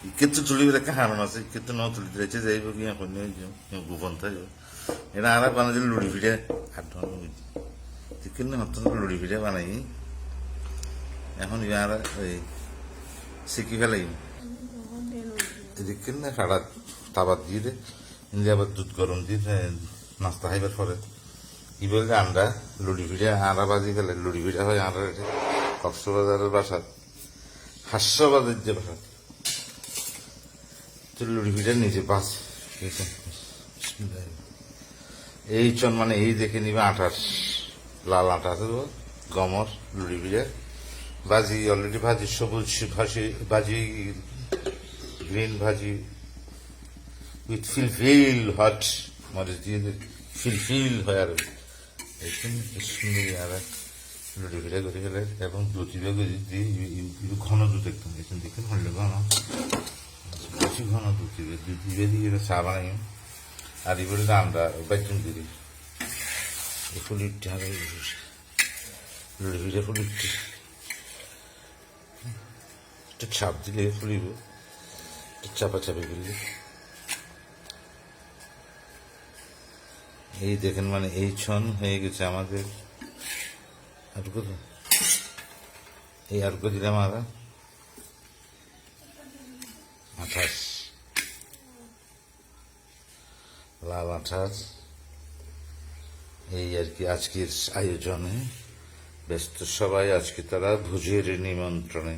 Kita tuli mereka haram masih kita no tuli derece jadi bagi yang punya yang gubon tahu. Ini Arab mana jadi luri video ada no. Tikin nih nonton luri video mana ini? এখন ইয়ারা এই শিখি ফেলাই এদিকে না সারা তাবাত দিয়ে দে ইন্দি আবার দুধ গরম দিয়ে নাস্তা খাইবার পরে কি বলতে আন্ডা লুড়ি ভিড়ে আড়া বাজি ফেলে লুড়ি ভিড়ে হয় আড়া কক্সবাজারের বাসার হাস্যবাদের যে বাসা লুড়ি ভিড়ে নিজে বাস এই চন মানে এই দেখে নিবে আটার লাল আটা আছে গমর লুড়ি ভিড়ে ভাজি অলরেডি ভাজি সবুজ ভাজি গ্রিন ভাজি উইথ ফিলফিল হট মরিচ দিয়ে ফিলফিল হয় আর সুন্দর আর লুডি ফিটা করে ফেলে এবং দুটি দিয়ে ঘন দুধ একদম দেখুন দেখুন হলে ঘন বেশি ঘন দুধ দিবে দুধ দিবে দিয়ে চা বানাই আর এবারে আমরা বাইচুন দিবি ফুলিটি হারে লুডি ফিটা ফুলিটি চাপ দিলে ফুলিব চাপাচাপি করলে এই দেখেন মানে এই ছন হয়ে গেছে আমাদের আর কত এই আর কত দিলাম আমরা 28 লাল 28 এই আর কি আজকের আয়োজনে ব্যস্ত সবাই আজকে তারা ভোজের নিমন্ত্রণে